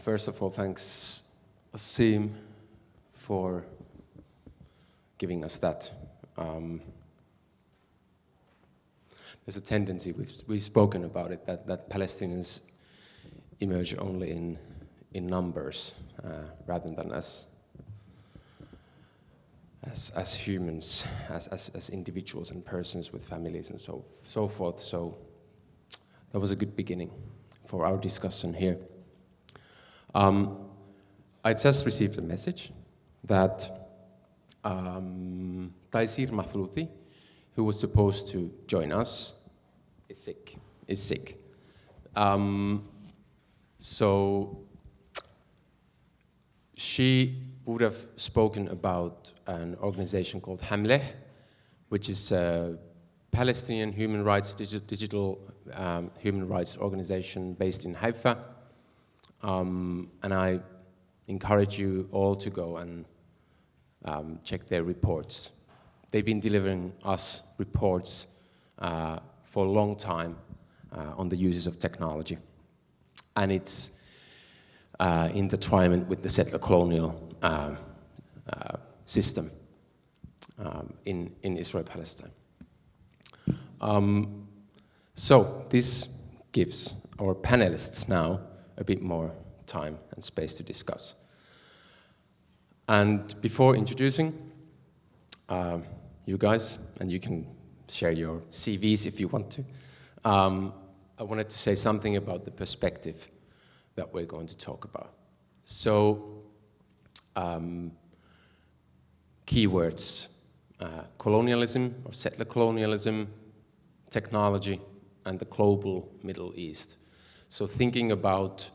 First of all, thanks, Wassim, for giving us that. There's a tendency, we've spoken about it, that Palestinians emerge only in numbers rather than as humans, as individuals and persons with families and so forth. So that was a good beginning for our discussion here. I just received a message that Taisir Mathlouthi, who was supposed to join us, is sick. So she would have spoken about an organization called Hamleh, which is a Palestinian human rights, digital human rights organization based in Haifa. And I encourage you all to go and check their reports. They've been delivering us reports for a long time on the uses of technology. And it's in entwinment with the settler colonial system in Israel-Palestine. So this gives our panelists now a bit more time and space to discuss. And before introducing you guys, and you can share your CVs if you want to, I wanted to say something about the perspective that we're going to talk about. So, keywords, colonialism or settler colonialism, technology, and the global Middle East. So thinking about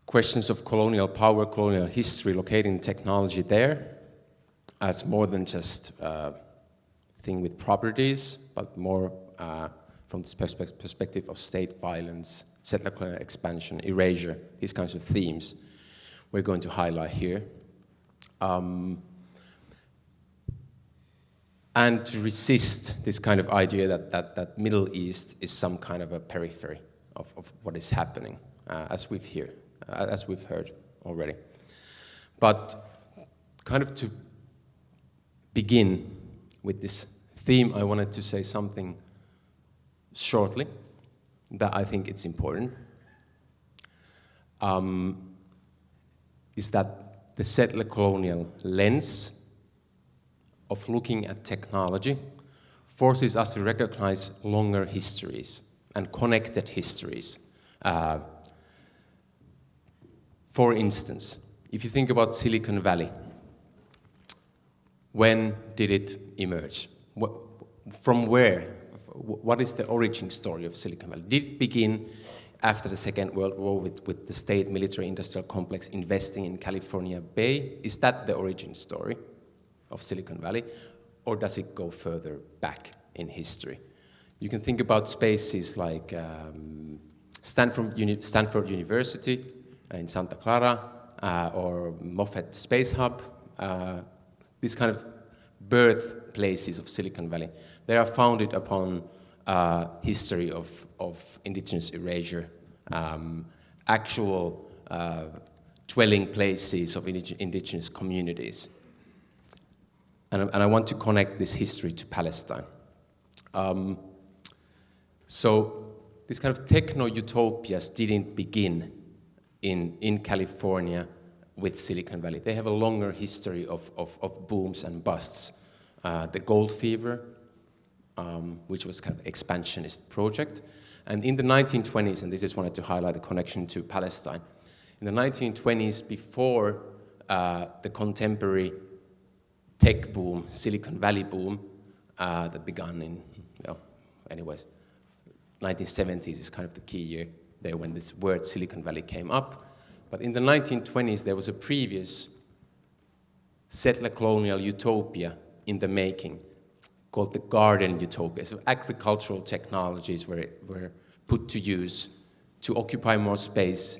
questions of colonial power, colonial history, locating technology there as more than just a thing with properties, but more from this perspective of state violence, settler colonial expansion, erasure, these kinds of themes we're going to highlight here. And to resist this kind of idea that Middle East is some kind of a periphery of what is happening, as we've heard already. But kind of to begin with this theme, I wanted to say something shortly that I think it's important, is that the settler colonial lens of looking at technology forces us to recognize longer histories and connected histories. For instance, if you think about Silicon Valley, when did it emerge? From where? What is the origin story of Silicon Valley? Did it begin after the Second World War with the state military-industrial complex investing in California Bay? Is that the origin story of Silicon Valley? Or does it go further back in history? You can think about spaces like Stanford University in Santa Clara, or Moffett Space Hub, these kind of birthplaces of Silicon Valley. They are founded upon history of indigenous erasure, actual dwelling places of indigenous communities. And I want to connect this history to Palestine. So this kind of techno-utopias didn't begin in California with Silicon Valley. They have a longer history of booms and busts. The gold fever, which was kind of expansionist project. And in the 1920s, and this is wanted to highlight the connection to Palestine, in the 1920s, before the contemporary tech boom, Silicon Valley boom, that began in, 1970s is kind of the key year there when this word Silicon Valley came up. But in the 1920s, there was a previous settler colonial utopia in the making called the garden utopia. So agricultural technologies were put to use to occupy more space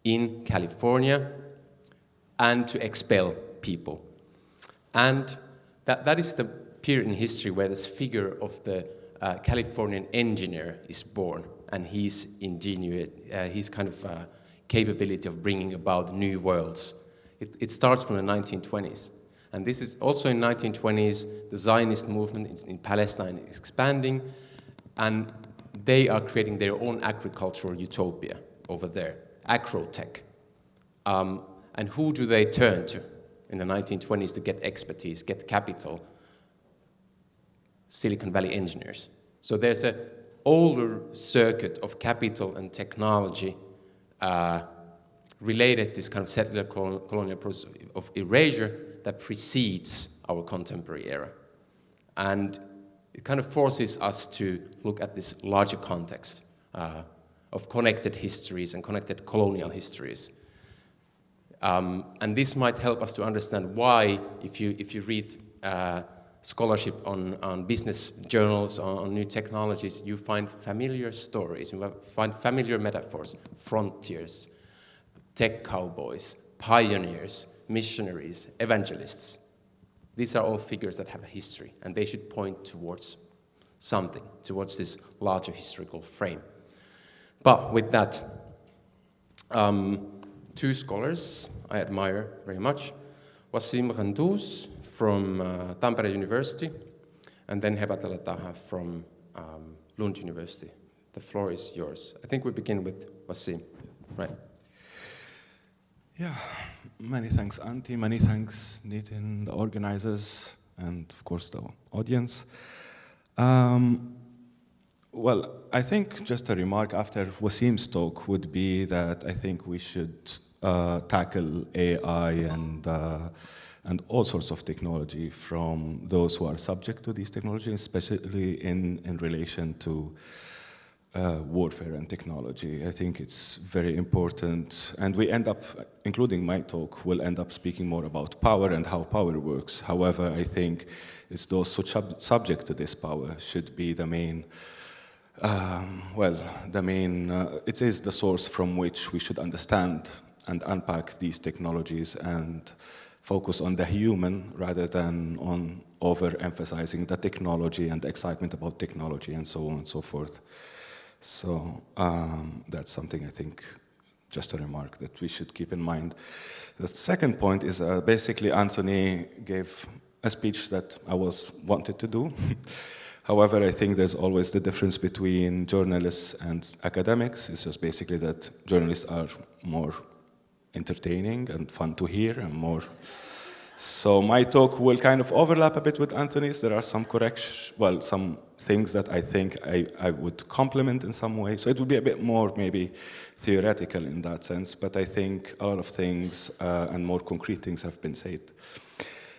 in California and to expel people. And that is the period in history where this figure of the Californian engineer is born. and his his kind of capability of bringing about new worlds. It starts from the 1920s. And this is also in 1920s, the Zionist movement in Palestine is expanding, and they are creating their own agricultural utopia over there, agrotech. And who do they turn to in the 1920s to get expertise, get capital? Silicon Valley engineers. So there's an older circuit of capital and technology related to this kind of settler colonial process of erasure that precedes our contemporary era. And it kind of forces us to look at this larger context of connected histories and connected colonial histories. And this might help us to understand why, if you read scholarship on business journals, on new technologies, you find familiar stories, you find familiar metaphors, frontiers, tech cowboys, pioneers, missionaries, evangelists. These are all figures that have a history, and they should point towards something, towards this larger historical frame. But with that, two scholars I admire very much, Wassim Ghantous from Tampere University, and then Hebatalla Taha from Lund University. The floor is yours. I think we begin with Wassim, right? Yeah, many thanks, Antti. Many thanks, Nitin, the organizers, and of course the audience. Well, I think just a remark after Wassim's talk would be that I think we should tackle AI and all sorts of technology from those who are subject to these technologies, especially in relation to warfare and technology. I think it's very important, and we end up, including my talk, will end up speaking more about power and how power works. However, I think it's those subject to this power should be the main, it is the source from which we should understand and unpack these technologies and focus on the human rather than on overemphasizing the technology and the excitement about technology and so on and so forth. So that's something I think, just a remark that we should keep in mind. The second point is basically Anthony gave a speech that I wanted to do. However, I think there's always the difference between journalists and academics. It's just basically that journalists are more entertaining and fun to hear and more. So my talk will kind of overlap a bit with Anthony's. There are some some things that I think I would complement in some way. So it will be a bit more maybe theoretical in that sense, but I think a lot of things and more concrete things have been said.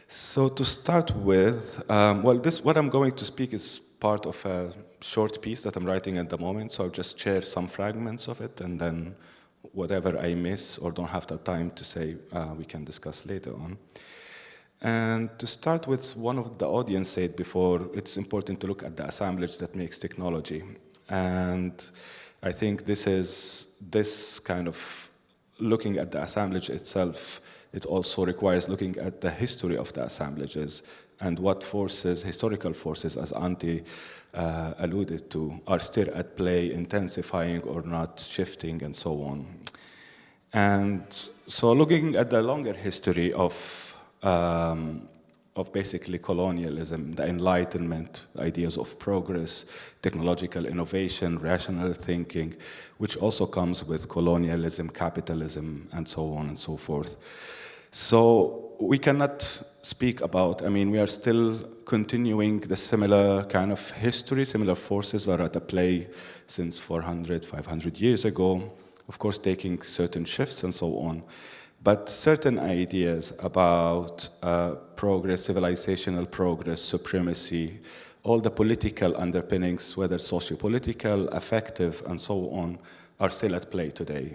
So to start with, what I'm going to speak is part of a short piece that I'm writing at the moment, so I'll just share some fragments of it, and then whatever I miss or don't have the time to say, we can discuss later on. And to start with, one of the audience said before, it's important to look at the assemblage that makes technology. And I think this kind of looking at the assemblage itself, it also requires looking at the history of the assemblages and what forces, historical forces, as Antti alluded to, are still at play, intensifying or not, shifting, and so on. And so looking at the longer history of basically colonialism, the Enlightenment, ideas of progress, technological innovation, rational thinking, which also comes with colonialism, capitalism, and so on and so forth. So we cannot speak about, we are still continuing the similar kind of history, similar forces are at play since 400, 500 years ago, of course taking certain shifts and so on. But certain ideas about progress, civilizational progress, supremacy, all the political underpinnings, whether socio-political, affective, and so on, are still at play today.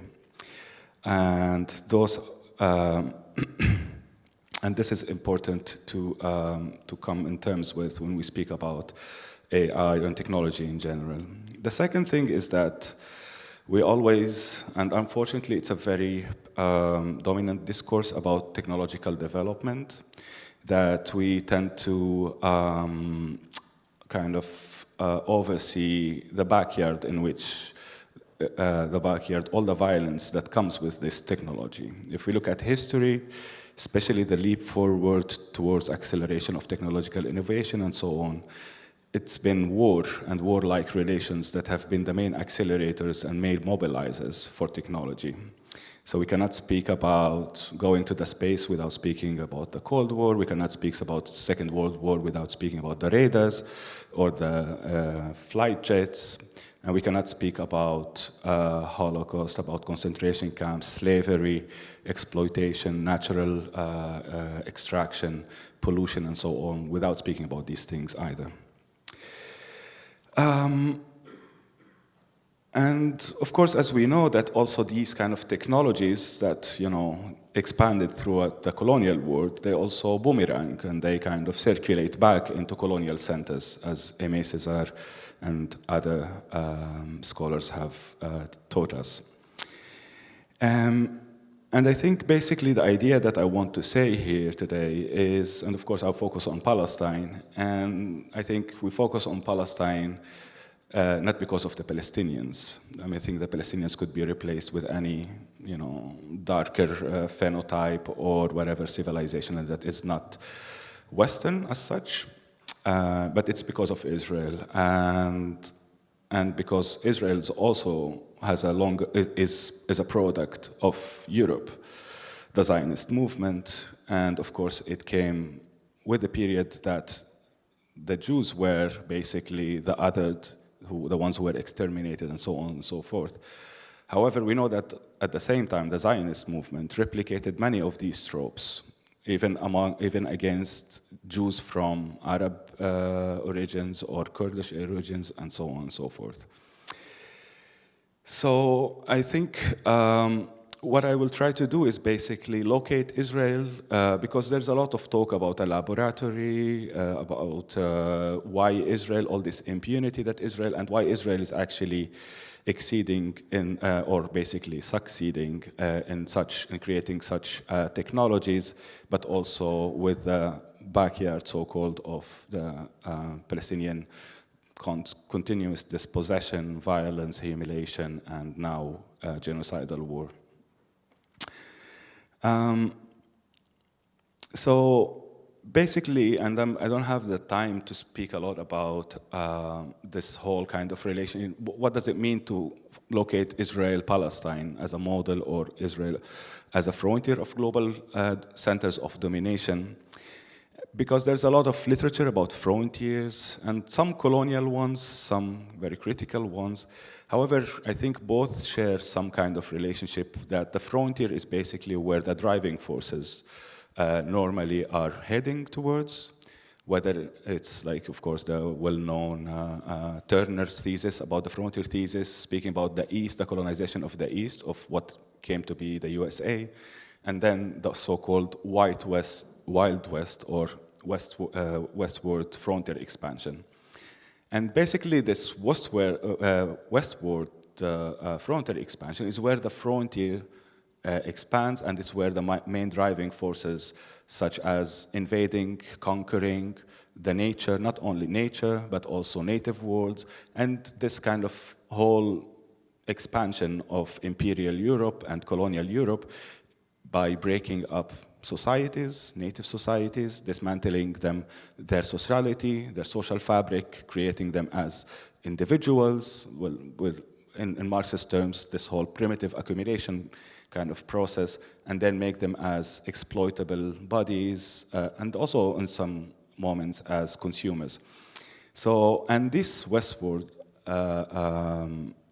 And those, and this is important to come in terms with when we speak about AI and technology in general. The second thing is that we always, and unfortunately it's a very dominant discourse about technological development, that we tend to kind of oversee the backyard in which all the violence that comes with this technology. If we look at history, especially the leap forward towards acceleration of technological innovation and so on, it's been war and warlike relations that have been the main accelerators and main mobilizers for technology. So we cannot speak about going to the space without speaking about the Cold War. We cannot speak about the Second World War without speaking about the radars or the flight jets. And we cannot speak about Holocaust, about concentration camps, slavery, exploitation, natural extraction, pollution, and so on, without speaking about these things either. And of course, as we know, that also these kind of technologies that expanded throughout the colonial world, they also boomerang and they kind of circulate back into colonial centers, as Aimé Césaire and other scholars have taught us. And I think basically the idea that I want to say here today is, and of course I'll focus on Palestine, and I think we focus on Palestine not because of the Palestinians. I think the Palestinians could be replaced with any, darker phenotype or whatever civilization that is not Western as such. But it's because of Israel, and because Israel also has is a product of Europe, the Zionist movement, and of course it came with the period that the Jews were basically the othered, the ones who were exterminated and so on and so forth. However, we know that at the same time, the Zionist movement replicated many of these tropes, even against Jews from Arab origins or Kurdish origins and so on and so forth. So I think what I will try to do is basically locate Israel, because there's a lot of talk about a laboratory, about why Israel, all this impunity that Israel, and why Israel is actually exceeding in, or basically succeeding in creating such technologies, but also with the backyard, so-called, of the Palestinian continuous dispossession, violence, humiliation, and now genocidal war. So basically, and I don't have the time to speak a lot about this whole kind of relation. What does it mean to locate Israel-Palestine as a model, or Israel as a frontier of global centers of domination? Because there's a lot of literature about frontiers, and some colonial ones, some very critical ones. However, I think both share some kind of relationship, that the frontier is basically where the driving forces normally are heading towards, whether it's like, of course, the well-known Turner's thesis about the frontier thesis, speaking about the East, the colonization of the East, of what came to be the USA, and then the so-called Wild West or westward frontier expansion. And basically this westward frontier expansion is where the frontier expands, and it's where the main driving forces, such as invading, conquering the nature, not only nature, but also native worlds, and this kind of whole expansion of imperial Europe and colonial Europe by breaking up societies, native societies, dismantling them, their sociality, their social fabric, creating them as individuals, in Marxist terms, this whole primitive accumulation kind of process, and then make them as exploitable bodies, and also in some moments as consumers. So, and this westward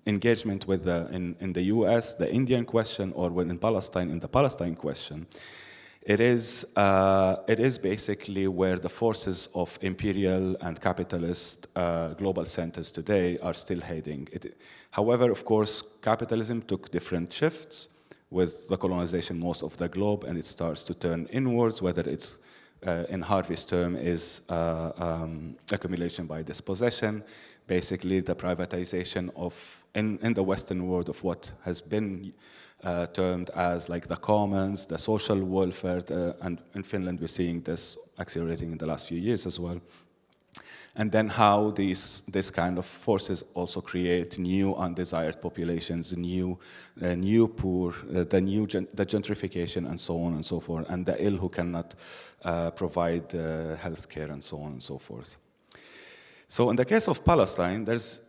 engagement with in the US, the Indian question, or when in Palestine, in the Palestine question, it is basically where the forces of imperial and capitalist global centers today are still heading. However, of course, capitalism took different shifts with the colonization most of the globe, and it starts to turn inwards, whether it's in Harvey's term is accumulation by dispossession, basically the privatization of, in the Western world, of what has been termed as like the commons, the social welfare, and in Finland we're seeing this accelerating in the last few years as well. and then how this kind of forces also create new undesired populations, new poor, the gentrification, and so on and so forth, and the ill who cannot provide health care, and so on and so forth. So in the case of Palestine, there's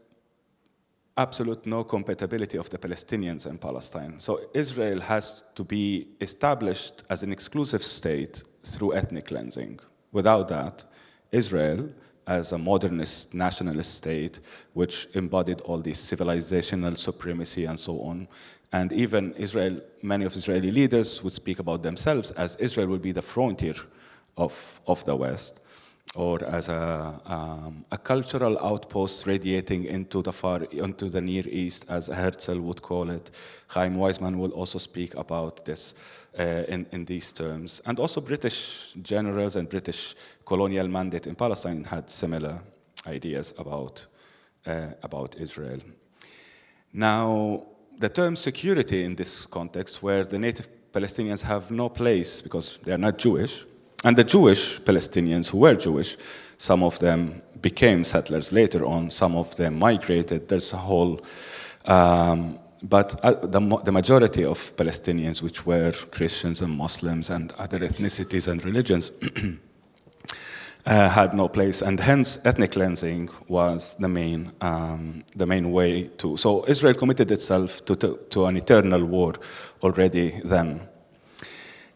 absolute no compatibility of the Palestinians and Palestine. So Israel has to be established as an exclusive state through ethnic cleansing. Without that, Israel, as a modernist nationalist state, which embodied all this civilizational supremacy and so on, and even Israel, many of Israeli leaders would speak about themselves as Israel will be the frontier of the West, or as a cultural outpost radiating into the Near East, as Herzl would call it. Chaim Weizmann will also speak about this in these terms. And also British generals and British colonial mandate in Palestine had similar ideas about Israel. Now, the term security in this context, where the native Palestinians have no place because they are not Jewish, and the Jewish Palestinians who were Jewish, some of them became settlers later on, some of them migrated. There's a whole, but the majority of Palestinians, which were Christians and Muslims and other ethnicities and religions, had no place, and hence ethnic cleansing was the main way to. So Israel committed itself to an eternal war already then.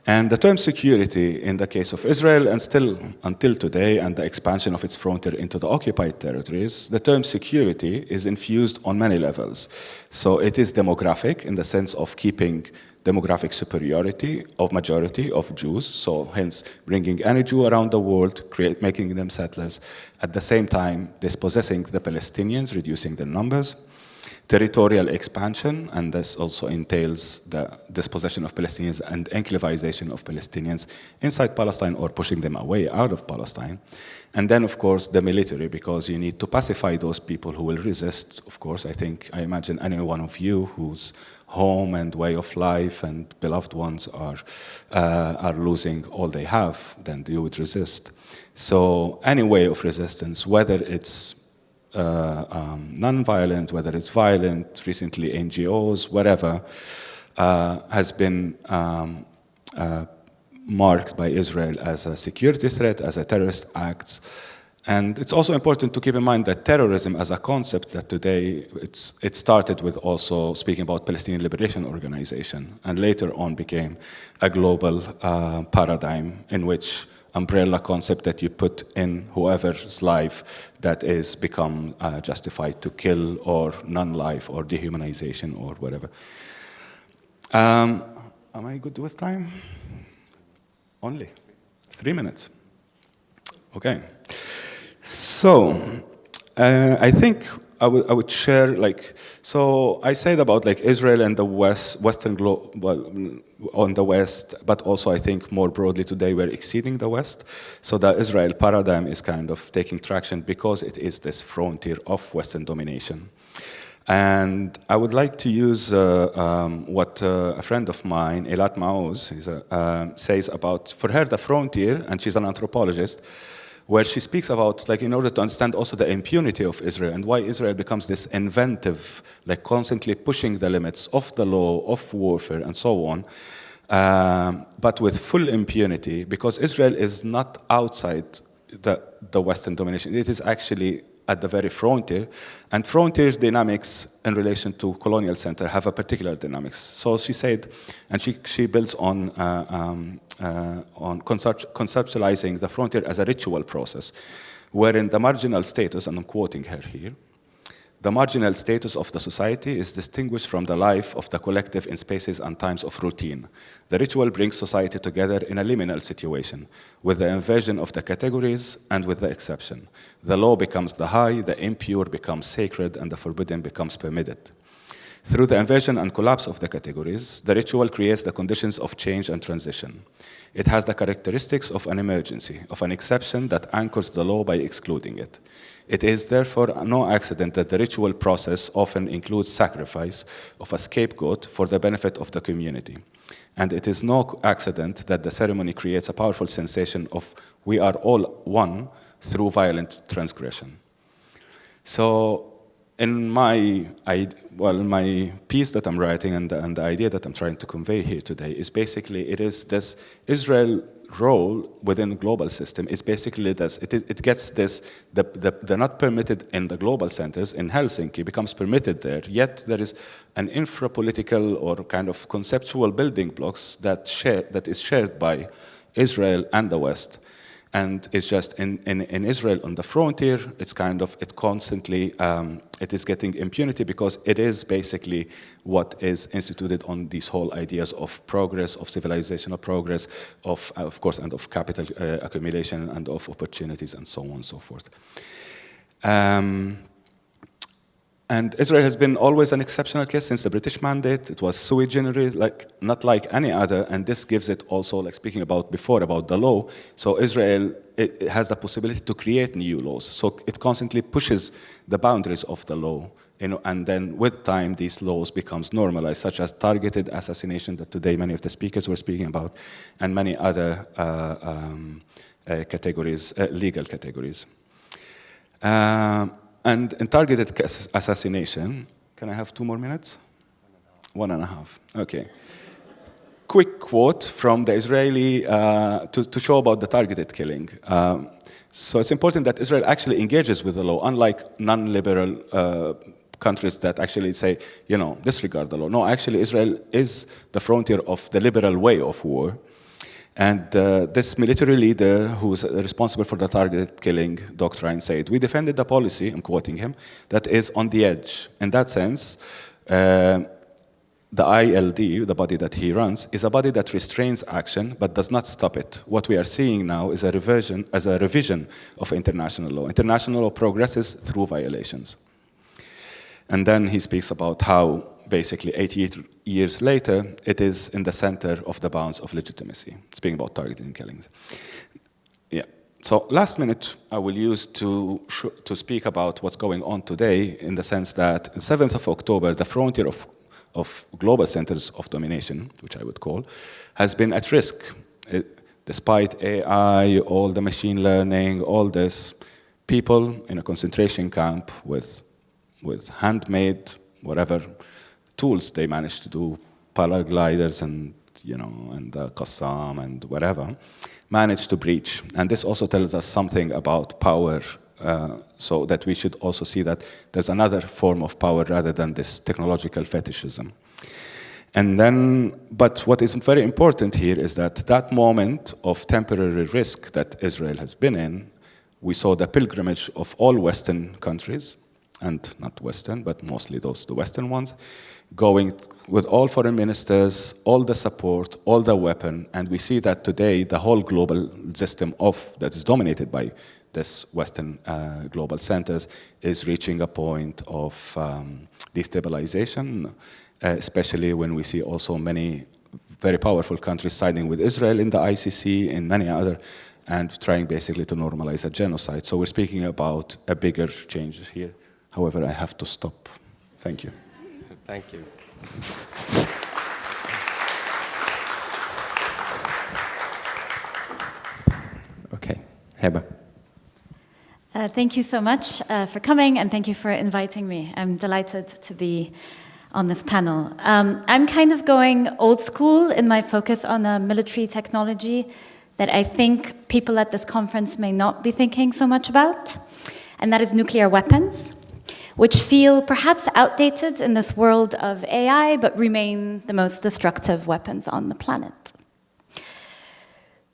And the term security in the case of Israel, and still until today, and the expansion of its frontier into the occupied territories, the term security is infused on many levels. So it is demographic in the sense of keeping demographic superiority of majority of Jews, so hence bringing any Jew around the world, making them settlers, at the same time dispossessing the Palestinians, reducing their numbers. Territorial expansion, and this also entails the dispossession of Palestinians and enclavization of Palestinians inside Palestine or pushing them away out of Palestine. And then, of course, the military, because you need to pacify those people who will resist. Of course, I imagine any one of you whose home and way of life and beloved ones are losing all they have, then you would resist. So any way of resistance, whether it's non-violent, whether it's violent, recently NGOs, whatever, has been marked by Israel as a security threat, as a terrorist act. And it's also important to keep in mind that terrorism as a concept, that today it started with also speaking about Palestinian Liberation Organization, and later on became a global paradigm in which umbrella concept that you put in whoever's life that is become justified to kill or non-life or dehumanization or whatever. Am I good with time? Only 3 minutes. Okay. So I think I would share, so I said about Israel and the Western globe, well, on the West, but also I think more broadly today we're exceeding the West. So the Israel paradigm is kind of taking traction because it is this frontier of Western domination. And I would like to use what a friend of mine, Eilat Maoz, says about, for her, the frontier, and she's an anthropologist, where she speaks about, in order to understand also the impunity of Israel and why Israel becomes this inventive, constantly pushing the limits of the law, of warfare, and so on, but with full impunity, because Israel is not outside the Western domination. It is actually at the very frontier, and frontiers dynamics in relation to colonial center have a particular dynamics. So she said, and she builds on conceptualizing the frontier as a ritual process, wherein the marginal status, and I'm quoting her here, the marginal status of the society is distinguished from the life of the collective in spaces and times of routine. The ritual brings society together in a liminal situation, with the inversion of the categories and with the exception. The law becomes the high, the impure becomes sacred, and the forbidden becomes permitted. Through the inversion and collapse of the categories, the ritual creates the conditions of change and transition. It has the characteristics of an emergency, of an exception that anchors the law by excluding it. It is therefore no accident that the ritual process often includes sacrifice of a scapegoat for the benefit of the community. And it is no accident that the ceremony creates a powerful sensation of we are all one through violent transgression. So in my piece that I'm writing and the idea that I'm trying to convey here today is basically, it is this Israel role within the global system is basically this. It gets this, the not permitted in the global centers in Helsinki becomes permitted there, yet there is an infra-political or kind of conceptual building blocks that is shared by Israel and the West. And it's just in Israel on the frontier, it's kind of, it constantly, it is getting impunity because it is basically what is instituted on these whole ideas of progress, of civilizational progress, of course, and of capital accumulation and of opportunities and so on and so forth. And Israel has been always an exceptional case since the British Mandate. It was sui generis, not like any other, and this gives it also, like speaking about before, about the law. So Israel, it has the possibility to create new laws. So it constantly pushes the boundaries of the law, and then with time, these laws becomes normalized, such as targeted assassination that today many of the speakers were speaking about, and many other categories, legal categories. And in targeted assassination, can I have 2 more minutes? 1.5, okay. Quick quote from the Israeli, to show about the targeted killing. So it's important that Israel actually engages with the law, unlike non-liberal countries that actually say, disregard the law. No, actually Israel is the frontier of the liberal way of war. And this military leader who's responsible for the targeted killing doctrine said, "We defended the policy," I'm quoting him, "that is on the edge." In that sense, the ILD, the body that he runs, is a body that restrains action but does not stop it. What we are seeing now is a revision of international law. International law progresses through violations. And then he speaks about how basically 80 years later, it is in the center of the bounds of legitimacy, speaking about targeting killings. Yeah. So last minute, I will use to speak about what's going on today in the sense that on 7th of October, the frontier of global centers of domination, which I would call, has been at risk. Despite AI, all the machine learning, all this, people in a concentration camp with handmade, whatever, tools they managed to do, paragliders and Qassam and whatever, managed to breach. And this also tells us something about power, so that we should also see that there's another form of power rather than this technological fetishism. And then, but what is very important here is that moment of temporary risk that Israel has been in, we saw the pilgrimage of all Western countries, and not Western, but mostly the Western ones, going with all foreign ministers, all the support, all the weapon, and we see that today the whole global system that is dominated by this Western global centers is reaching a point of destabilization, especially when we see also many very powerful countries siding with Israel in the ICC and many other, and trying basically to normalize a genocide. So we're speaking about a bigger change here. However, I have to stop. Thank you. Thank you. Okay, Heba. Thank you so much for coming, and thank you for inviting me. I'm delighted to be on this panel. I'm kind of going old school in my focus on a military technology that I think people at this conference may not be thinking so much about, and that is nuclear weapons, which feel perhaps outdated in this world of AI, but remain the most destructive weapons on the planet.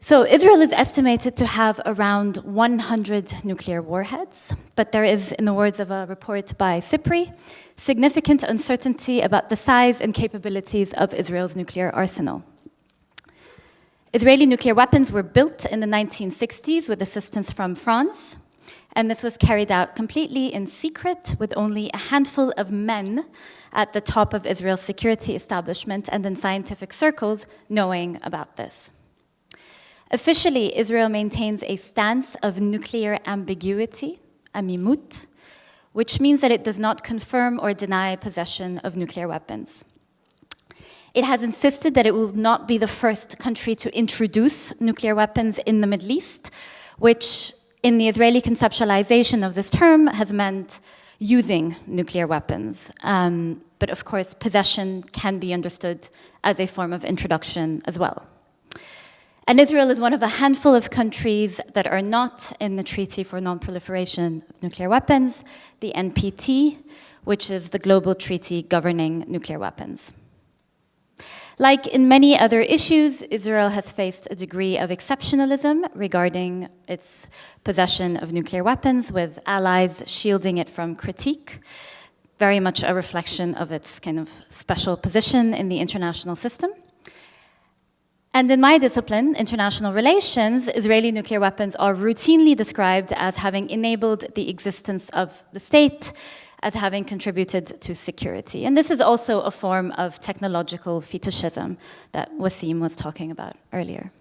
So Israel is estimated to have around 100 nuclear warheads, but there is, in the words of a report by SIPRI, significant uncertainty about the size and capabilities of Israel's nuclear arsenal. Israeli nuclear weapons were built in the 1960s with assistance from France, and this was carried out completely in secret with only a handful of men at the top of Israel's security establishment and in scientific circles knowing about this. Officially, Israel maintains a stance of nuclear ambiguity, amimut, which means that it does not confirm or deny possession of nuclear weapons. It has insisted that it will not be the first country to introduce nuclear weapons in the Middle East, which in the Israeli conceptualization of this term has meant using nuclear weapons. But of course, possession can be understood as a form of introduction as well. And Israel is one of a handful of countries that are not in the Treaty for Non-Proliferation of Nuclear Weapons, the NPT, which is the global treaty governing nuclear weapons. Like in many other issues, Israel has faced a degree of exceptionalism regarding its possession of nuclear weapons, with allies shielding it from critique, very much a reflection of its kind of special position in the international system. And in my discipline, international relations, Israeli nuclear weapons are routinely described as having enabled the existence of the state, as having contributed to security. And this is also a form of technological fetishism that Wassim was talking about earlier.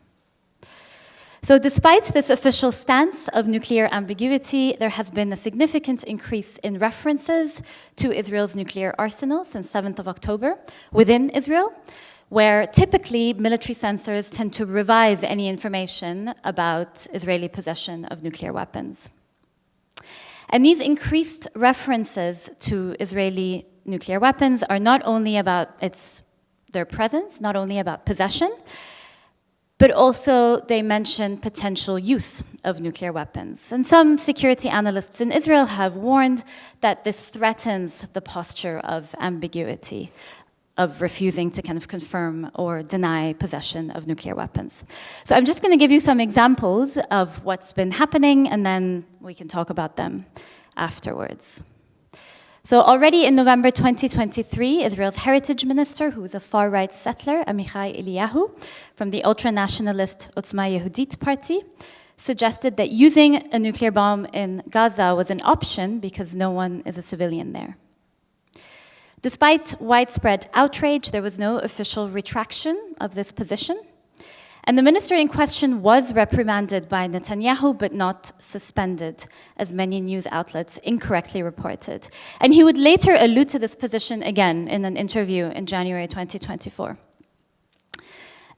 So despite this official stance of nuclear ambiguity, there has been a significant increase in references to Israel's nuclear arsenal since 7th of October within Israel, where typically military censors tend to revise any information about Israeli possession of nuclear weapons. And these increased references to Israeli nuclear weapons are not only about their presence, not only about possession, but also they mention potential use of nuclear weapons. And some security analysts in Israel have warned that this threatens the posture of ambiguity, of refusing to kind of confirm or deny possession of nuclear weapons. So I'm just going to give you some examples of what's been happening, and then we can talk about them afterwards. So already in November 2023, Israel's heritage minister, who is a far-right settler, Amichai Eliyahu, from the ultra-nationalist Otzma Yehudit party, suggested that using a nuclear bomb in Gaza was an option because no one is a civilian there. Despite widespread outrage, there was no official retraction of this position. And the minister in question was reprimanded by Netanyahu, but not suspended, as many news outlets incorrectly reported. And he would later allude to this position again in an interview in January 2024.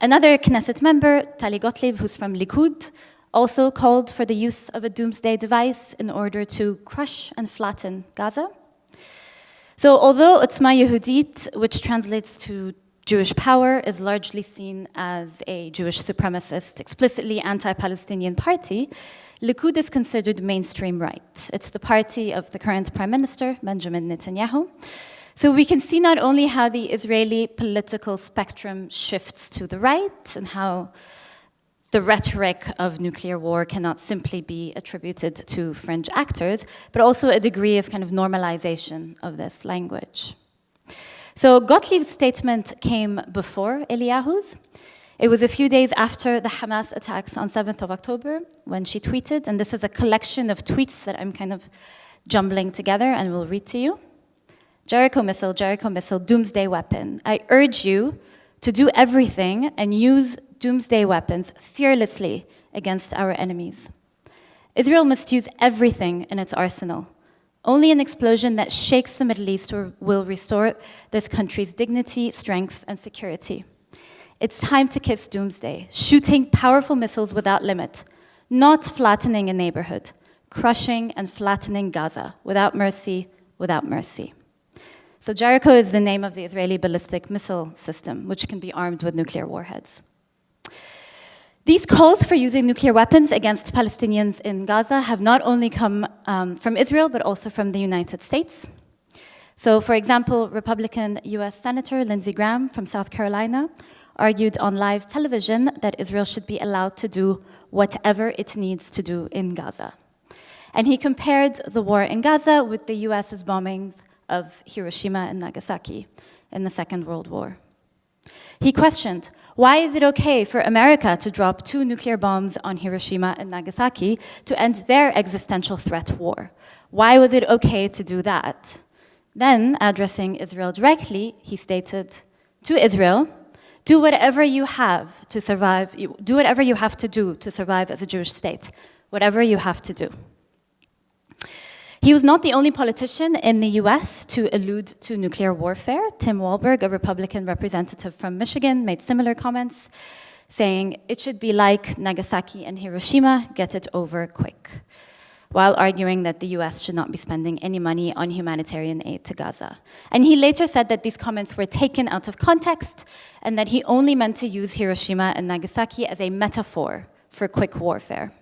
Another Knesset member, Tali Gottlieb, who's from Likud, also called for the use of a doomsday device in order to crush and flatten Gaza. So although Otzma Yehudit, which translates to Jewish power, is largely seen as a Jewish supremacist, explicitly anti-Palestinian party, Likud is considered mainstream right. It's the party of the current prime minister, Benjamin Netanyahu. So we can see not only how the Israeli political spectrum shifts to the right and how the rhetoric of nuclear war cannot simply be attributed to fringe actors, but also a degree of kind of normalization of this language. So Gottlieb's statement came before Eliyahu's. It was a few days after the Hamas attacks on 7th of October when she tweeted, and this is a collection of tweets that I'm kind of jumbling together and will read to you. Jericho missile, doomsday weapon. I urge you to do everything and use doomsday weapons fearlessly against our enemies. Israel must use everything in its arsenal. Only an explosion that shakes the Middle East will restore this country's dignity, strength, and security. It's time to kiss doomsday, shooting powerful missiles without limit, not flattening a neighborhood, crushing and flattening Gaza, without mercy, without mercy. So Jericho is the name of the Israeli ballistic missile system, which can be armed with nuclear warheads. These calls for using nuclear weapons against Palestinians in Gaza have not only come from Israel, but also from the United States. So, for example, Republican US Senator Lindsey Graham from South Carolina argued on live television that Israel should be allowed to do whatever it needs to do in Gaza. And he compared the war in Gaza with the US's bombings of Hiroshima and Nagasaki in the Second World War. He questioned, why is it okay for America to drop 2 nuclear bombs on Hiroshima and Nagasaki to end their existential threat war? Why was it okay to do that? Then, addressing Israel directly, he stated to Israel, do whatever you have to survive, do whatever you have to do to survive as a Jewish state, whatever you have to do. He was not the only politician in the US to allude to nuclear warfare. Tim Walberg, a Republican representative from Michigan, made similar comments. saying it should be like Nagasaki and Hiroshima, get it over quick, while arguing that the US should not be spending any money on humanitarian aid to Gaza. And he later said that these comments were taken out of context and that he only meant to use Hiroshima and Nagasaki as a metaphor for quick warfare.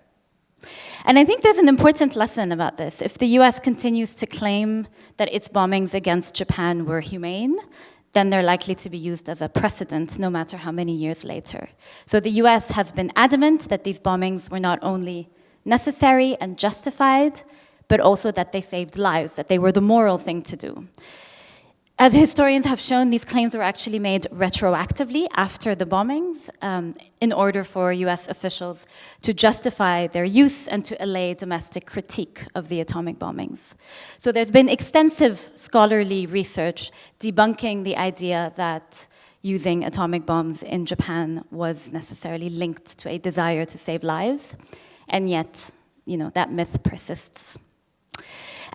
And I think there's an important lesson about this. If the US continues to claim that its bombings against Japan were humane, then they're likely to be used as a precedent no matter how many years later. So the US has been adamant that these bombings were not only necessary and justified, but also that they saved lives, that they were the moral thing to do. As historians have shown, these claims were actually made retroactively after the bombings in order for US officials to justify their use and to allay domestic critique of the atomic bombings. So there's been extensive scholarly research debunking the idea that using atomic bombs in Japan was necessarily linked to a desire to save lives, and yet, that myth persists.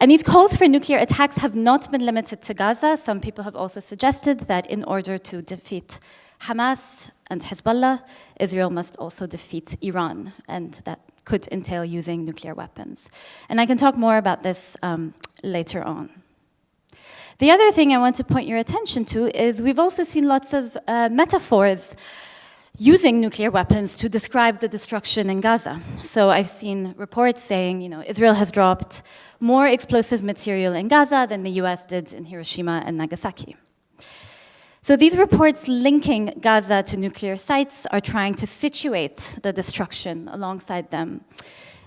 And these calls for nuclear attacks have not been limited to Gaza. Some people have also suggested that in order to defeat Hamas and Hezbollah, Israel must also defeat Iran, and that could entail using nuclear weapons. And I can talk more about this later on. The other thing I want to point your attention to is we've also seen lots of metaphors using nuclear weapons to describe the destruction in Gaza. So I've seen reports saying, Israel has dropped more explosive material in Gaza than the US did in Hiroshima and Nagasaki. So these reports linking Gaza to nuclear sites are trying to situate the destruction alongside them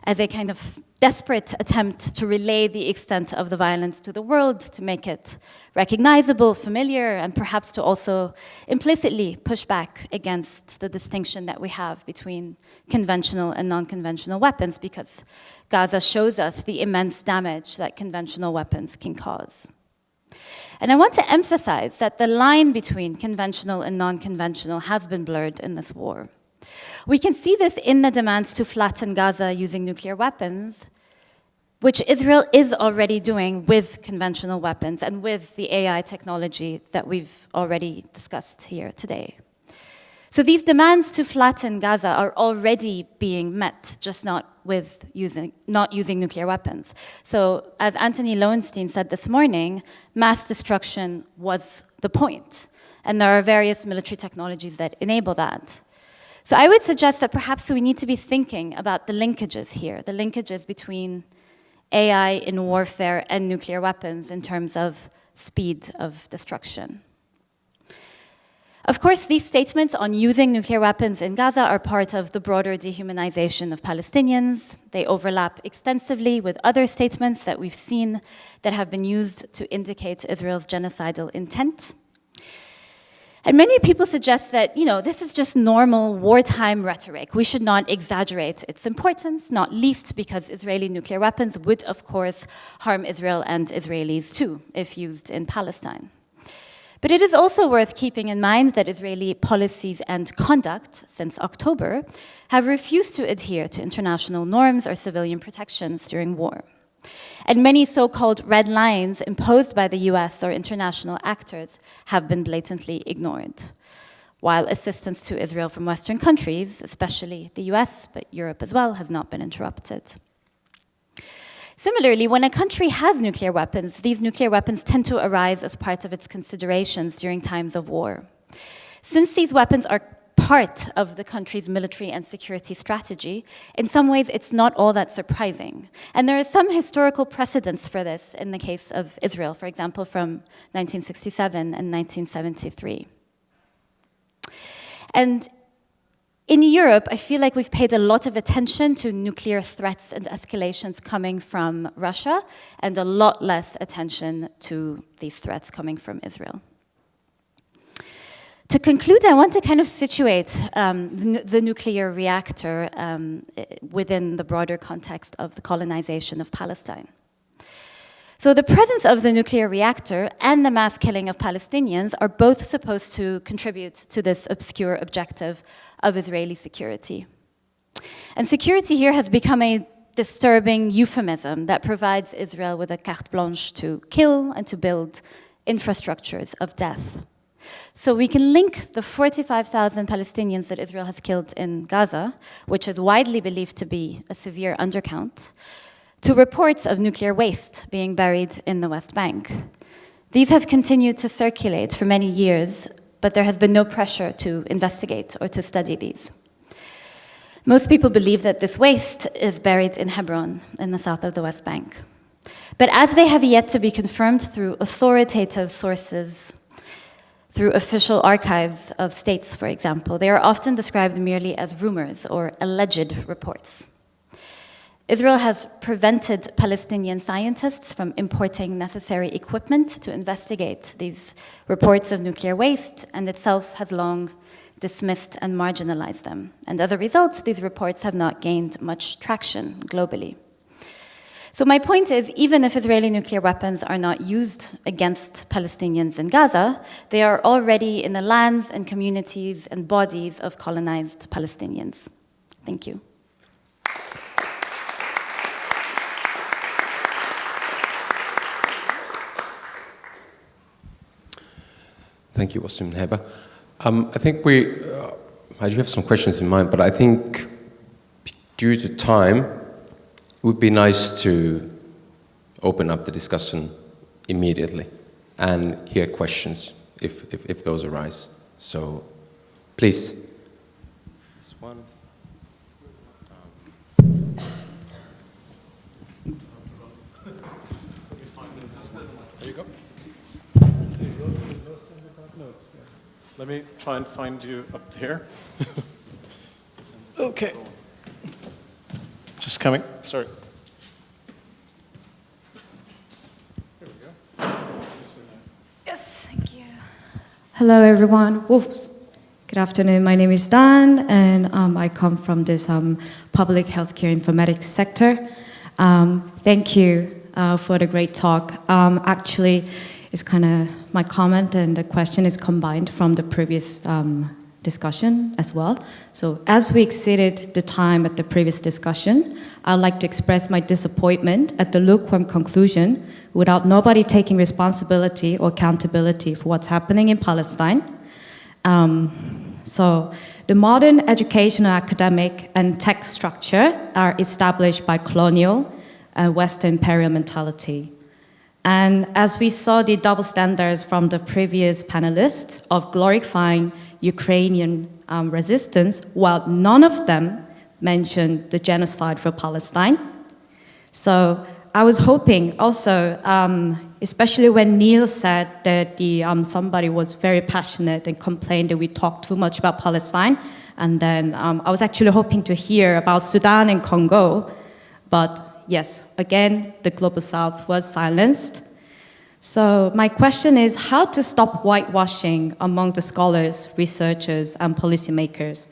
as a kind of desperate attempt to relay the extent of the violence to the world, to make it recognizable, familiar, and perhaps to also implicitly push back against the distinction that we have between conventional and non-conventional weapons, because Gaza shows us the immense damage that conventional weapons can cause. And I want to emphasize that the line between conventional and non-conventional has been blurred in this war. We can see this in the demands to flatten Gaza using nuclear weapons, which Israel is already doing with conventional weapons and with the AI technology that we've already discussed here today. So these demands to flatten Gaza are already being met, just not using nuclear weapons. So as Anthony Lowenstein said this morning, mass destruction was the point, and there are various military technologies that enable that. So I would suggest that perhaps we need to be thinking about the linkages here, the linkages between AI in warfare and nuclear weapons in terms of speed of destruction. Of course, these statements on using nuclear weapons in Gaza are part of the broader dehumanization of Palestinians. They overlap extensively with other statements that we've seen that have been used to indicate Israel's genocidal intent. And many people suggest that, this is just normal wartime rhetoric. We should not exaggerate its importance, not least because Israeli nuclear weapons would, of course, harm Israel and Israelis too, if used in Palestine. But it is also worth keeping in mind that Israeli policies and conduct since October have refused to adhere to international norms or civilian protections during war. And many so-called red lines imposed by the US or international actors have been blatantly ignored, while assistance to Israel from Western countries, especially the US, but Europe as well, has not been interrupted. Similarly, when a country has nuclear weapons, these nuclear weapons tend to arise as part of its considerations during times of war. Since these weapons are part of the country's military and security strategy, in some ways it's not all that surprising. And there is some historical precedence for this in the case of Israel, for example, from 1967 and 1973. And in Europe, I feel like we've paid a lot of attention to nuclear threats and escalations coming from Russia, and a lot less attention to these threats coming from Israel. To conclude, I want to kind of situate the nuclear reactor within the broader context of the colonization of Palestine. So the presence of the nuclear reactor and the mass killing of Palestinians are both supposed to contribute to this obscure objective of Israeli security. And security here has become a disturbing euphemism that provides Israel with a carte blanche to kill and to build infrastructures of death. So we can link the 45,000 Palestinians that Israel has killed in Gaza, which is widely believed to be a severe undercount, to reports of nuclear waste being buried in the West Bank. These have continued to circulate for many years, but there has been no pressure to investigate or to study these. Most people believe that this waste is buried in Hebron, in the south of the West Bank. But as they have yet to be confirmed through authoritative sources, through official archives of states, for example, they are often described merely as rumors or alleged reports. Israel has prevented Palestinian scientists from importing necessary equipment to investigate these reports of nuclear waste, and itself has long dismissed and marginalized them. And as a result, these reports have not gained much traction globally. So my point is, even if Israeli nuclear weapons are not used against Palestinians in Gaza, they are already in the lands and communities and bodies of colonized Palestinians. Thank you. Thank you, Wassim and Heba. I think I do have some questions in mind, but I think due to time, it would be nice to open up the discussion immediately and hear questions if those arise. So, please. This one. There you go. Let me try and find you up there. Okay. Just coming. Sorry. Here we go. Yes, thank you. Hello, everyone. Oops. Good afternoon. My name is Dan, and I come from this public healthcare informatics sector. Thank you for the great talk. Actually, it's kind of my comment and the question is combined from the previous discussion as well. So as we exceeded the time at the previous discussion, I'd like to express my disappointment at the lukewarm conclusion without nobody taking responsibility or accountability for what's happening in Palestine. So the modern educational, academic, and tech structure are established by colonial and Western imperial mentality. And as we saw the double standards from the previous panelists of glorifying Ukrainian resistance, while none of them mentioned the genocide for Palestine. So I was hoping also, especially when Neil said that somebody was very passionate and complained that we talked too much about Palestine, and then I was actually hoping to hear about Sudan and Congo, but yes, again, the Global South was silenced. So my question is how to stop whitewashing among the scholars, researchers, and policymakers.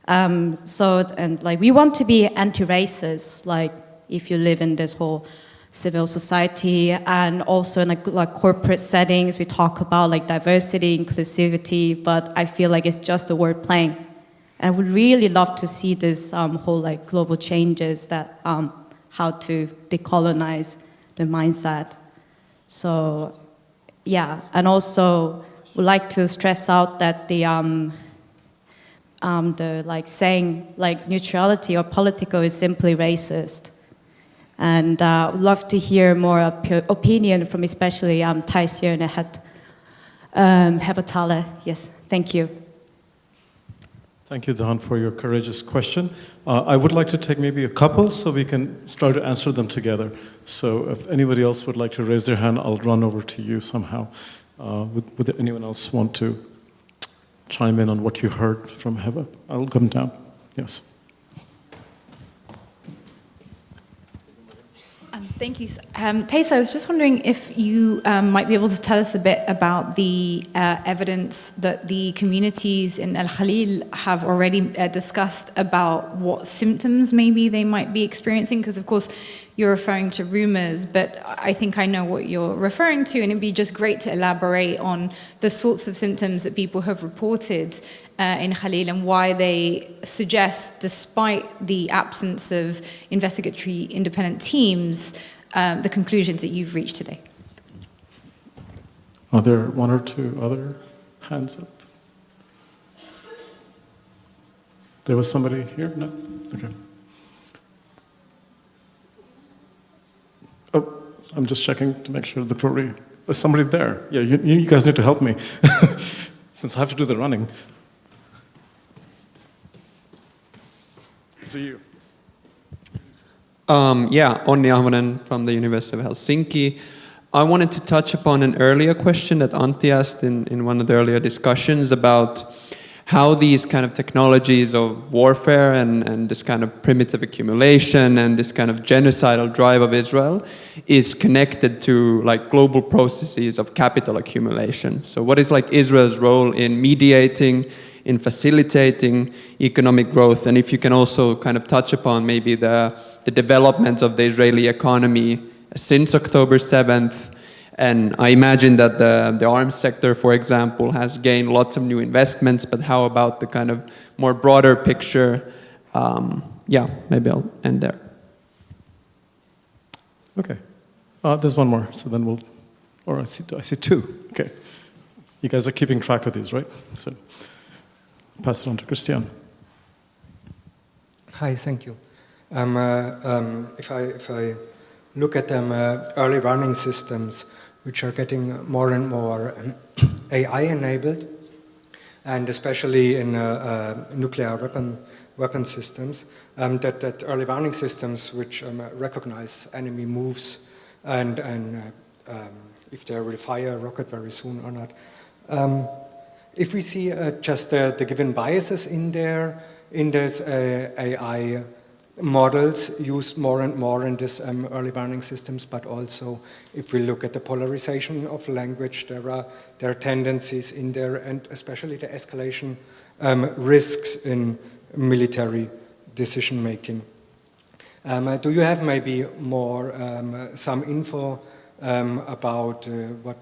We want to be anti-racist, like if you live in this whole civil society, and also in like corporate settings, we talk about like diversity, inclusivity, but I feel like it's just a word playing. And I would really love to see this whole like global changes that how to decolonize the mindset. So, yeah, and also would like to stress out that the like saying like neutrality or political is simply racist. And would love to hear more opinion from especially Taisir and Hebatalla. Yes, thank you. Thank you, Dan, for your courageous question. I would like to take maybe a couple so we can try to answer them together. So if anybody else would like to raise their hand, I'll run over to you somehow. Would anyone else want to chime in on what you heard from Heba? I'll come down. Yes. Thank you. Taisa, I was just wondering if you might be able to tell us a bit about the evidence that the communities in Al Khalil have already discussed about what symptoms maybe they might be experiencing, because of course you're referring to rumors, but I think I know what you're referring to, and it'd be just great to elaborate on the sorts of symptoms that people have reported in Khalil and why they suggest, despite the absence of investigatory independent teams, the conclusions that you've reached today. Are there one or two other hands up. There was somebody here? No? Okay. Oh, I'm just checking to make sure the probably there's somebody there. Yeah, you guys need to help me since I have to do the running. Is it you? Yeah, Onni Ahvonen from the University of Helsinki. I wanted to touch upon an earlier question that Antti asked in one of the earlier discussions about how these kind of technologies of warfare and this kind of primitive accumulation and this kind of genocidal drive of Israel is connected to like global processes of capital accumulation. So what is like Israel's role in mediating, in facilitating economic growth? And if you can also kind of touch upon maybe the development of the Israeli economy since October 7th. And I imagine that the arms sector, for example, has gained lots of new investments, but how about the kind of more broader picture? Yeah, maybe I'll end there. Okay. There's one more, so then we'll, or I see two. Okay. You guys are keeping track of these, right? So pass it on to Christian. Hi, thank you. If I look at early warning systems, which are getting more and more AI-enabled, and especially in nuclear weapon systems, that early warning systems which recognize enemy moves and if they will fire a rocket very soon or not. If we see just the given biases in this AI models used more and more in this early warning systems, but also if we look at the polarization of language, there are tendencies in there, and especially the escalation risks in military decision making. Do you have maybe more some info about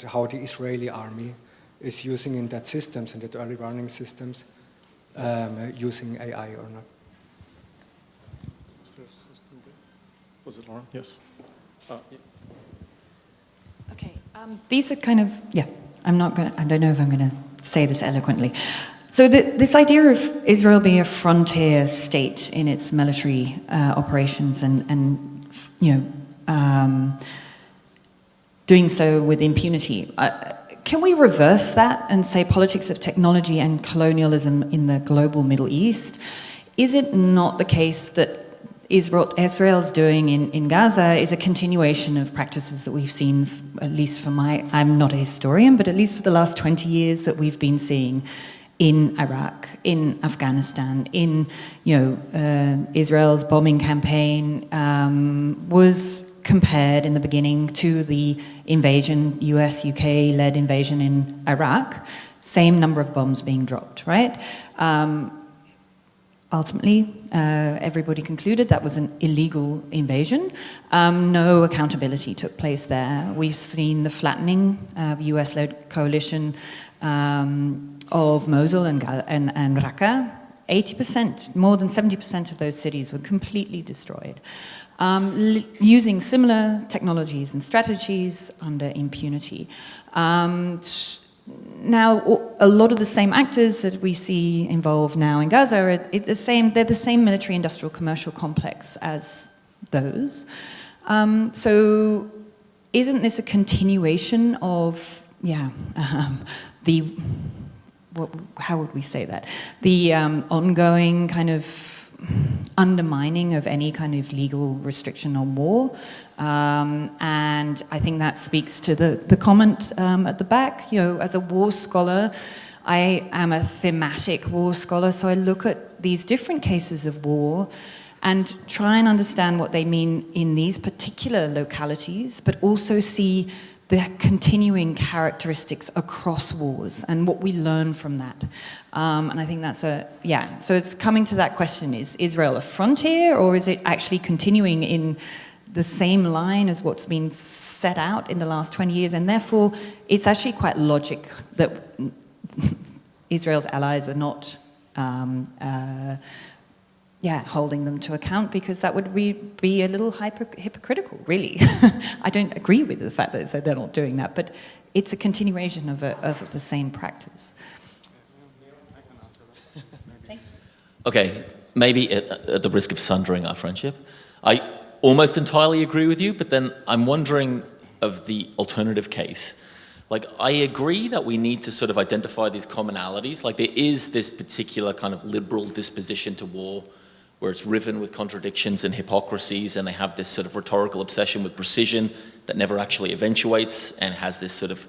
how the Israeli army is using in that systems, in the early warning systems, using AI or not? Was it Lauren? Yes. Yeah. Okay. These are kind of, yeah, I don't know if I'm going to say this eloquently. So this idea of Israel being a frontier state in its military operations and doing so with impunity. Can we reverse that and say politics of technology and colonialism in the global Middle East? Is it not the case that Israel's doing in Gaza is a continuation of practices that we've seen, at least for I'm not a historian, but at least for the last 20 years that we've been seeing in Iraq, in Afghanistan, in Israel's bombing campaign was compared in the beginning to the invasion, US-UK-led invasion in Iraq, same number of bombs being dropped, right? Ultimately, everybody concluded that was an illegal invasion. No accountability took place there. We've seen the flattening of US-led coalition of Mosul and Raqqa. 80%, more than 70% of those cities were completely destroyed. Using similar technologies and strategies under impunity. Now, a lot of the same actors that we see involved now in Gaza are they're the same military industrial commercial complex as those. So isn't this a continuation of, how would we say that? The ongoing kind of undermining of any kind of legal restriction on war. And I think that speaks to the comment at the back. As a war scholar, I am a thematic war scholar, so I look at these different cases of war and try and understand what they mean in these particular localities, but also see the continuing characteristics across wars and what we learn from that. And I think that's so it's coming to that question, is Israel a frontier, or is it actually continuing in the same line as what's been set out in the last 20 years? And therefore, it's actually quite logic that Israel's allies are not holding them to account, because that would be a little hypocritical, really. I don't agree with the fact that they're not doing that, but it's a continuation of the same practice. Okay, maybe at the risk of sundering our friendship, I almost entirely agree with you, but then I'm wondering of the alternative case. Like, I agree that we need to sort of identify these commonalities. Like, there is this particular kind of liberal disposition to war where it's riven with contradictions and hypocrisies, and they have this sort of rhetorical obsession with precision that never actually eventuates and has this sort of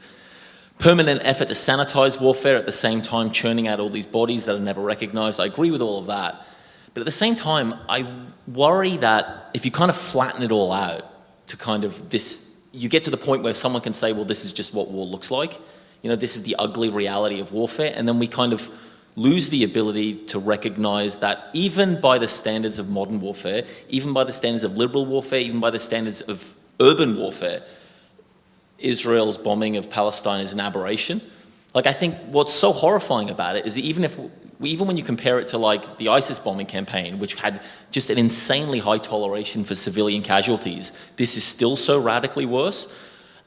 permanent effort to sanitize warfare at the same time churning out all these bodies that are never recognized. I agree with all of that. But at the same time, I worry that if you kind of flatten it all out to kind of this, you get to the point where someone can say, well, this is just what war looks like. You know, this is the ugly reality of warfare. And then we kind of lose the ability to recognize that even by the standards of modern warfare, even by the standards of liberal warfare, even by the standards of urban warfare, Israel's bombing of Palestine is an aberration. Like, I think what's so horrifying about it is that even when you compare it to like the ISIS bombing campaign, which had just an insanely high toleration for civilian casualties, this is still so radically worse.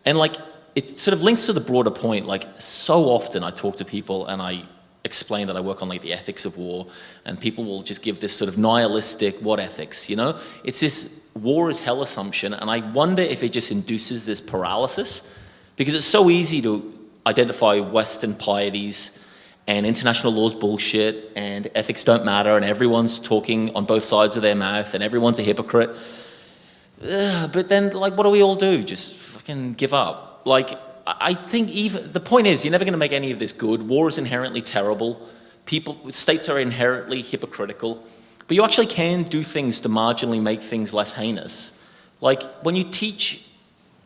And like, it sort of links to the broader point. Like, so often I talk to people and I explain that I work on like the ethics of war, and people will just give this sort of nihilistic, what ethics, you know? It's this war is hell assumption, and I wonder if it just induces this paralysis, because it's so easy to identify Western pieties and international law's bullshit and ethics don't matter and everyone's talking on both sides of their mouth and everyone's a hypocrite. But then, like, what do we all do? Just fucking give up? Like, I think even the point is, you're never going to make any of this good. War is inherently terrible. States are inherently hypocritical. But you actually can do things to marginally make things less heinous. Like, when you teach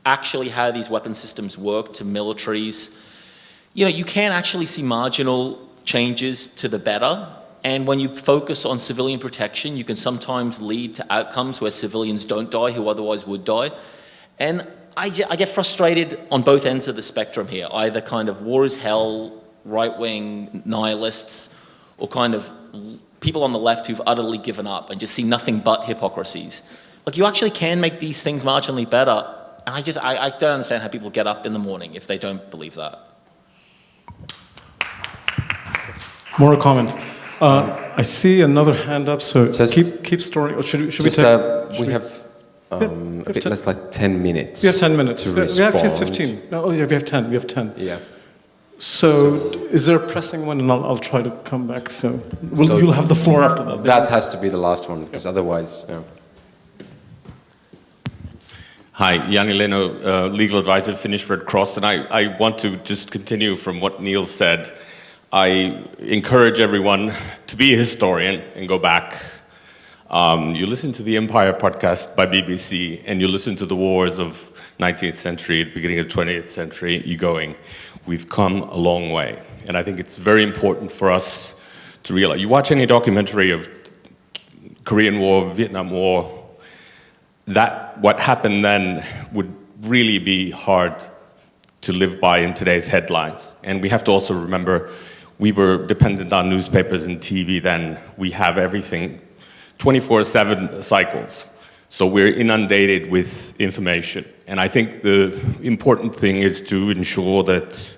actually how these weapon systems work to militaries, you know, you can actually see marginal changes to the better. And when you focus on civilian protection, you can sometimes lead to outcomes where civilians don't die who otherwise would die. And I get frustrated on both ends of the spectrum here, either kind of war is hell, right-wing nihilists, or kind of people on the left who've utterly given up and just see nothing but hypocrisies. Like, you actually can make these things marginally better, and I don't understand how people get up in the morning if they don't believe that. More comments. I see another hand up, so keep storing. Or should we take? We have a bit less like 10 minutes. We have 10 minutes. To we respond. actually have 15. No, yeah, we have 10. We have 10. Yeah. So is there a pressing one? And I'll try to come back. So you'll have the floor after that. That has to be the last one, because otherwise, yeah. Hi, Jan Eleno, legal advisor at Finnish Red Cross, and I want to just continue from what Neil said. I encourage everyone to be a historian and go back. You listen to the Empire podcast by BBC, and you listen to the wars of 19th century, the beginning of 20th century, you're going, we've come a long way. And I think it's very important for us to realize, you watch any documentary of Korean War, Vietnam War, that what happened then would really be hard to live by in today's headlines. And we have to also remember, we were dependent on newspapers and TV then. We have everything 24/7 cycles. So we're inundated with information. And I think the important thing is to ensure that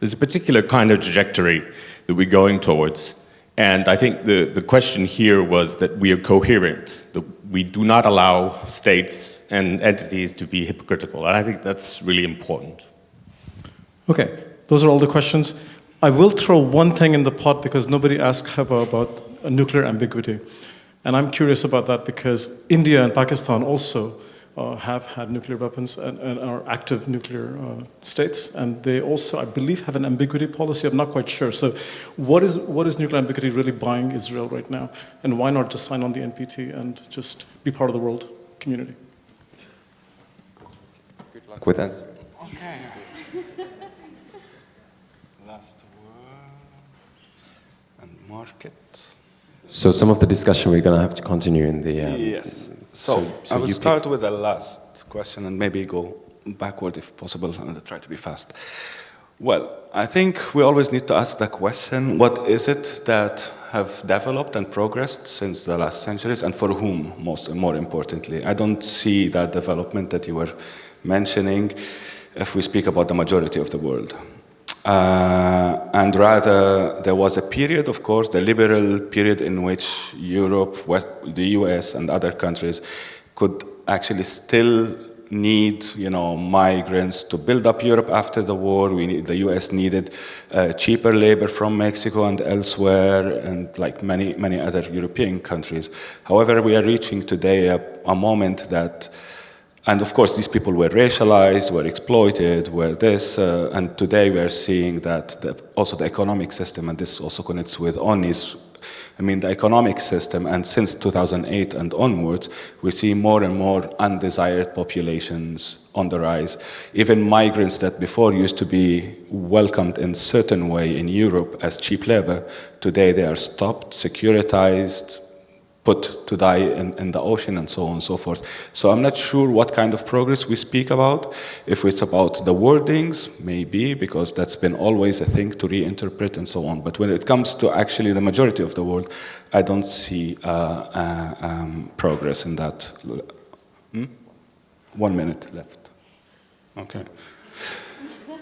there's a particular kind of trajectory that we're going towards. And I think the question here was that we are coherent, that we do not allow states and entities to be hypocritical. And I think that's really important. Okay, those are all the questions. I will throw one thing in the pot because nobody asked Heba about nuclear ambiguity. And I'm curious about that because India and Pakistan also have had nuclear weapons and are active nuclear states. And they also, I believe, have an ambiguity policy. I'm not quite sure. So what is nuclear ambiguity really buying Israel right now? And why not just sign on the NPT and just be part of the world community? Good luck with that. Okay. Last words and market. So some of the discussion we're going to have to continue in the... yes. So I will start with the last question and maybe go backward if possible and try to be fast. Well, I think we always need to ask the question, what is it that have developed and progressed since the last centuries and for whom, more importantly? I don't see that development that you were mentioning if we speak about the majority of the world. And rather, there was a period, of course, the liberal period in which Europe, the US, and other countries could actually still need, migrants to build up Europe after the war. The US needed cheaper labor from Mexico and elsewhere, and like many other European countries. However, we are reaching today a moment that, and of course, these people were racialized, were exploited, were this, and today we are seeing that also the economic system, and this also connects with Onni's, the economic system, and since 2008 and onwards, we see more and more undesired populations on the rise. Even migrants that before used to be welcomed in certain way in Europe as cheap labor, today they are stopped, securitized, put to die in the ocean, and so on and so forth. So I'm not sure what kind of progress we speak about. If it's about the wordings, maybe, because that's been always a thing to reinterpret and so on. But when it comes to actually the majority of the world, I don't see progress in that. 1 minute left. Okay.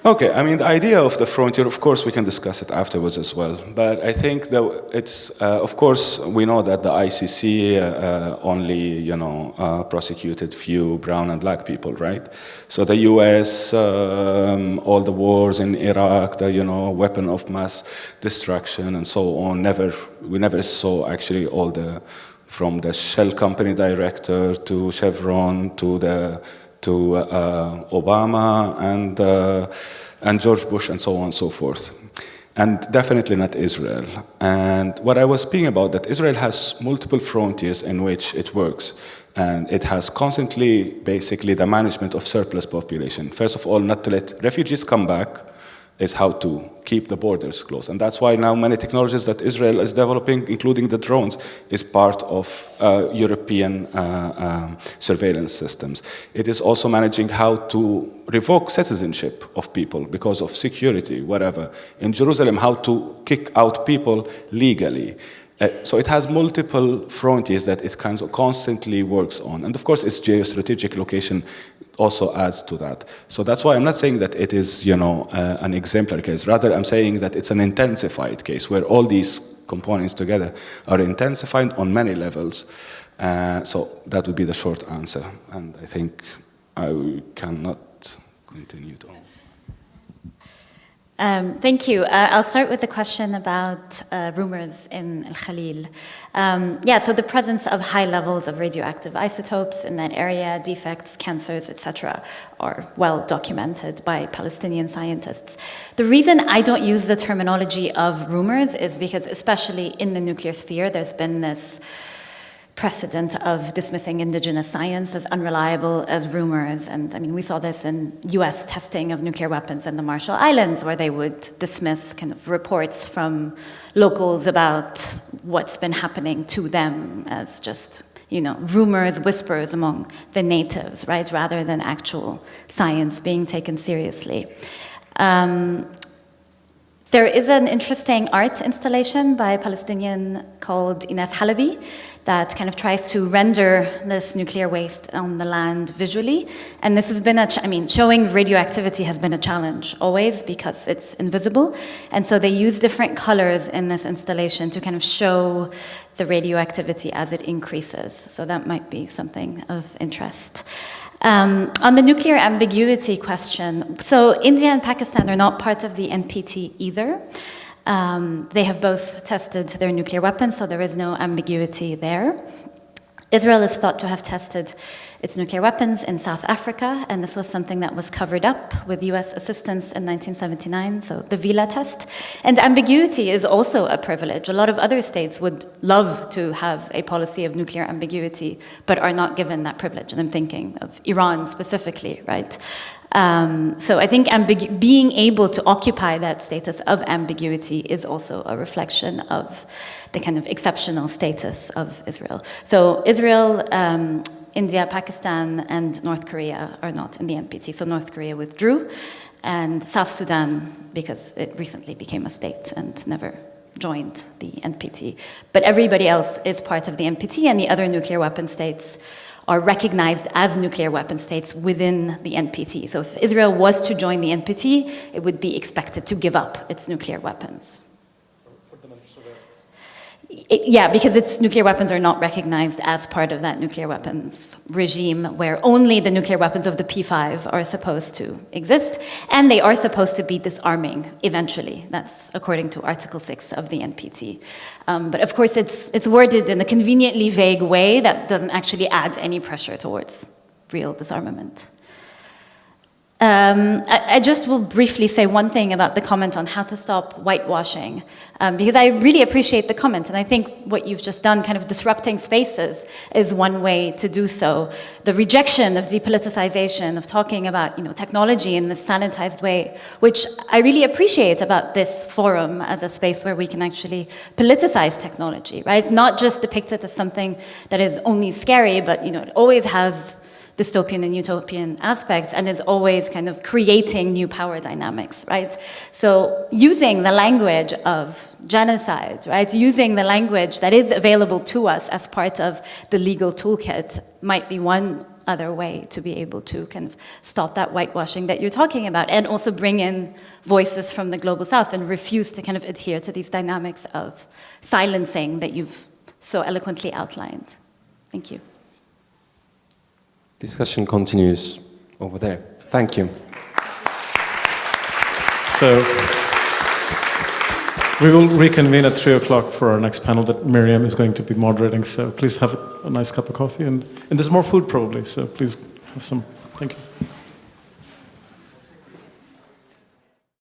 Okay, the idea of the frontier, of course, we can discuss it afterwards as well. But I think that it's, of course, we know that the ICC only, prosecuted few brown and black people, right? So the US, all the wars in Iraq, the, weapon of mass destruction and so on, we never saw actually all from the Shell company director to Chevron to Obama and George Bush and so on and so forth. And definitely not Israel. And what I was speaking about, that Israel has multiple frontiers in which it works. And it has constantly, basically, the management of surplus population. First of all, not to let refugees come back, is how to keep the borders closed. And that's why now many technologies that Israel is developing, including the drones, is part of European surveillance systems. It is also managing how to revoke citizenship of people because of security, whatever. In Jerusalem, how to kick out people legally. So it has multiple frontiers that it kind of constantly works on. And of course, its geostrategic location also adds to that. So that's why I'm not saying that it is, an exemplary case. Rather, I'm saying that it's an intensified case where all these components together are intensified on many levels. So that would be the short answer. And I think I cannot continue to. Thank you. I'll start with the question about rumors in Al Khalil. So the presence of high levels of radioactive isotopes in that area, defects, cancers, etc., are well documented by Palestinian scientists. The reason I don't use the terminology of rumors is because, especially in the nuclear sphere, there's been this precedent of dismissing indigenous science as unreliable, as rumors. And we saw this in US testing of nuclear weapons in the Marshall Islands, where they would dismiss kind of reports from locals about what's been happening to them as just, rumors, whispers among the natives, right, rather than actual science being taken seriously. There is an interesting art installation by a Palestinian called Ines Halabi that kind of tries to render this nuclear waste on the land visually. And this has been showing radioactivity has been a challenge always because it's invisible. And so they use different colors in this installation to kind of show the radioactivity as it increases. So that might be something of interest. On the nuclear ambiguity question, so India and Pakistan are not part of the NPT either. They have both tested their nuclear weapons, so there is no ambiguity there. Israel is thought to have tested its nuclear weapons in South Africa, and this was something that was covered up with US assistance in 1979, so the Vila test. And ambiguity is also a privilege. A lot of other states would love to have a policy of nuclear ambiguity, but are not given that privilege. And I'm thinking of Iran specifically, right? So I think being able to occupy that status of ambiguity is also a reflection of the kind of exceptional status of Israel. So Israel, India, Pakistan, and North Korea are not in the NPT. So North Korea withdrew, and South Sudan, because it recently became a state and never joined the NPT. But everybody else is part of the NPT, and the other nuclear weapon states are recognized as nuclear weapon states within the NPT. So if Israel was to join the NPT, it would be expected to give up its nuclear weapons. Yeah, because its nuclear weapons are not recognized as part of that nuclear weapons regime where only the nuclear weapons of the P5 are supposed to exist, and they are supposed to be disarming eventually. That's according to Article 6 of the NPT. But of course, it's worded in a conveniently vague way that doesn't actually add any pressure towards real disarmament. I just will briefly say one thing about the comment on how to stop whitewashing, because I really appreciate the comment, and I think what you've just done, kind of disrupting spaces, is one way to do so. The rejection of depoliticization, of talking about technology in this sanitized way, which I really appreciate about this forum as a space where we can actually politicize technology, right? Not just depict it as something that is only scary, but it always has dystopian and utopian aspects, and is always kind of creating new power dynamics, right? So using the language of genocide, right? Using the language that is available to us as part of the legal toolkit might be one other way to be able to kind of stop that whitewashing that you're talking about, and also bring in voices from the global south and refuse to kind of adhere to these dynamics of silencing that you've so eloquently outlined. Thank you. Discussion continues over there. Thank you. So we will reconvene at 3 o'clock for our next panel that Miriam is going to be moderating. So please have a nice cup of coffee, and there's more food probably. So please have some. Thank you.